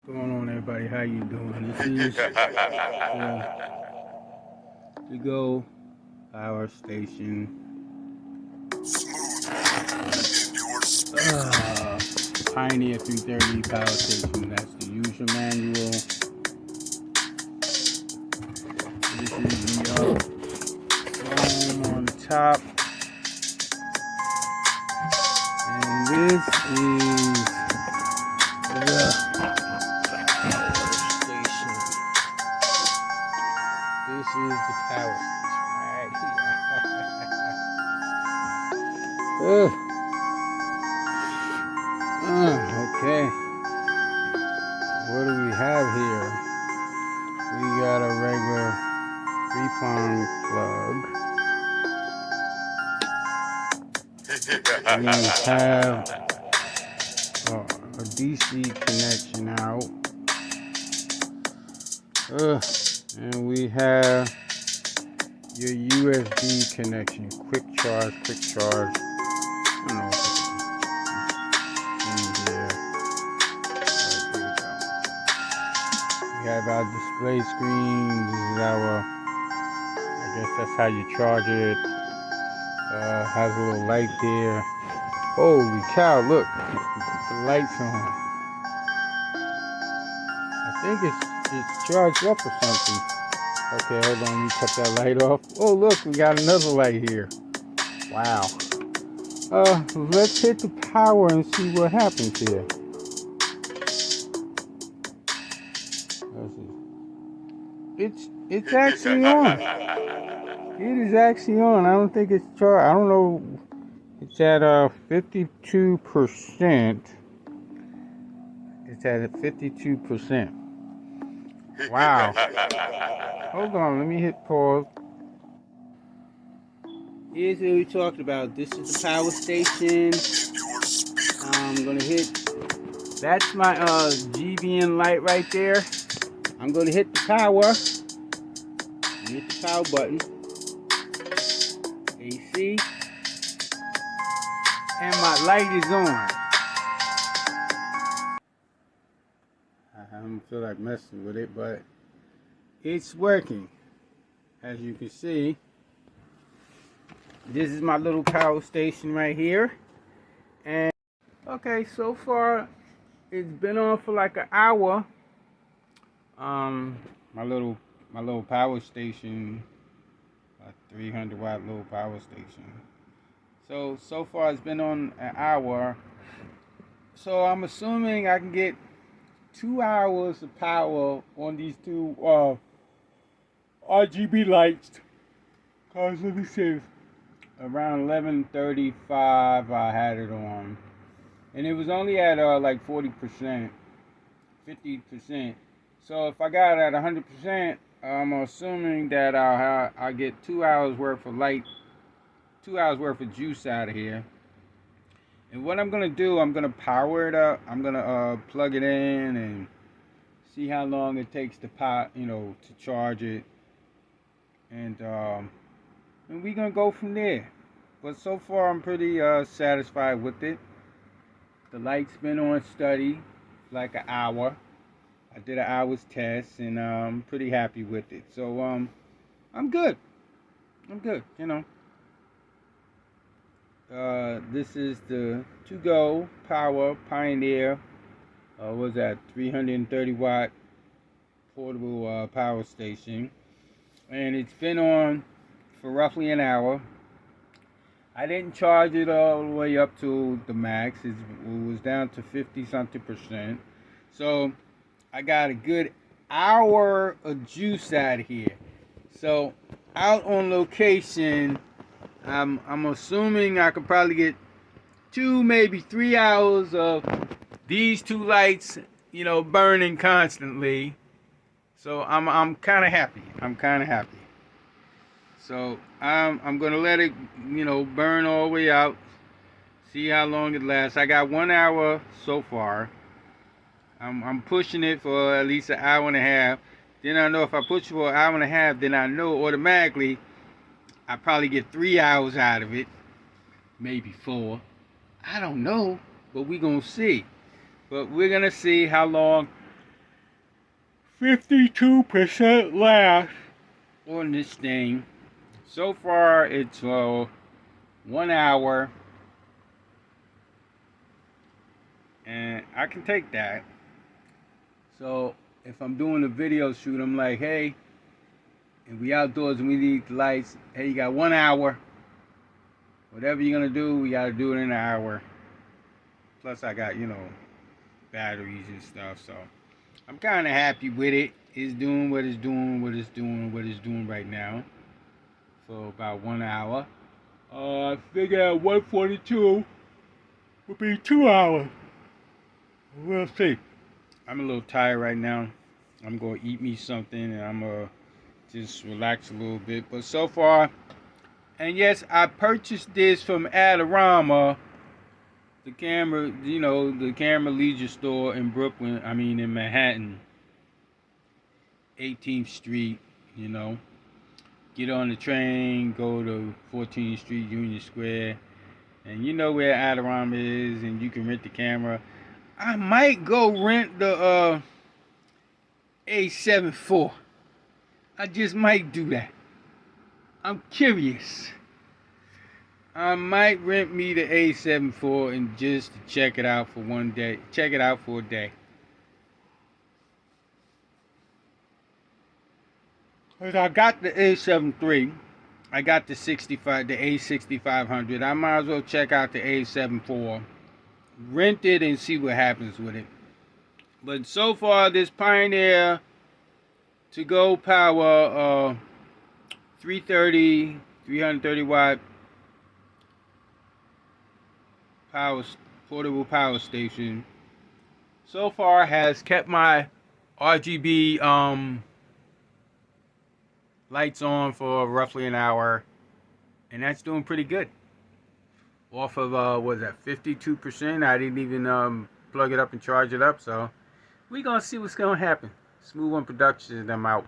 What's going on, everybody? How you doing? This is Togo Power Station. Pioneer 330 Power Station. That's the user manual. This is the phone on the top. And this is the power station. This is the power station right here. Okay. What do we have here? We got a regular 3-prong plug. We have a DC connection out. And we have your USB connection. Quick charge. I don't know if it's in here. Right, here we go. We have our display screen. This is our, I guess that's how you charge it. Has a little light there. Holy cow, look. The light's on. I think it's charged up or something. Okay, hold on, let me cut that light off. Oh, look, we got another light here. Wow. Let's hit the power and see what happens here. It's actually on. It is actually on. I don't think it's charged. I don't know. It's at 52%. It's at 52%. Wow. Hold on, let me hit pause. Here's what we talked about. This is the power station. I'm gonna hit. That's my GBN light right there. I'm gonna hit the power. Hit the power button. AC. And my light is on. I don't feel like messing with it, but it's working. As you can see, this is my little power station right here. And okay, so far it's been on for like an hour. My little power station, a 300-watt little power station. So far it's been on an hour. So I'm assuming I can get 2 hours of power on these two RGB lights. Cause let me see, around 11:35 I had it on, and it was only at like 40%, 50%. So if I got it at 100%, I'm assuming that I'll get 2 hours worth of light, 2 hours worth of juice out of here. And what I'm gonna do, I'm gonna power it up. I'm gonna plug it in and see how long it takes to to charge it, and we're gonna go from there. But so far, I'm pretty satisfied with it. The light's been on steady like an hour. I did an hour's test, and I'm pretty happy with it. So I'm good. This is the To-Go Power Pioneer. What's that? 330-watt portable power station, and it's been on for roughly an hour. I didn't charge it all the way up to the max. It was down to 50-something%. So I got a good hour of juice out of here. So out on location, I'm assuming I could probably get 2, maybe 3 hours of these two lights, burning constantly. So I'm kind of happy. So I'm gonna let it, burn all the way out. See how long it lasts. I got 1 hour so far. I'm pushing it for at least an hour and a half. Then I know if I push it for an hour and a half, then I know automatically I probably get 3 hours out of it, maybe 4. I don't know, but we're gonna see. But we're gonna see how long 52% left on this thing. So far, it's 1 hour, and I can take that. So if I'm doing a video shoot, I'm like, hey, and we outdoors and we need the lights. Hey, you got 1 hour. Whatever you're gonna do, we gotta do it in an hour. Plus, I got batteries and stuff, so I'm kind of happy with it. It's doing what it's doing, what it's doing, what it's doing right now for about 1 hour. I figure at 142 would be 2 hours. We'll see. I'm a little tired right now. I'm gonna eat me something and I'm gonna just relax a little bit. But so far, and yes, I purchased this from Adoroma, the camera, the camera leisure store in Brooklyn. I mean in Manhattan, 18th Street. Get on the train, go to 14th Street, Union Square, and you know where Adorama is, and you can rent the camera. I might go rent the A7 IV. I just might do that. I'm curious. I might rent me the A7 IV and just to check it out for one day. Check it out for a day. Cause I got the A7 III. I got the A6500. I might as well check out the A7 IV. Rent it and see what happens with it. But so far, this Pioneer to go power 330 watt portable power station so far has kept my RGB lights on for roughly an hour, and that's doing pretty good. Off of 52%. I didn't even plug it up and charge it up, so we're gonna see what's gonna happen. Smooth on Productions, and I'm out.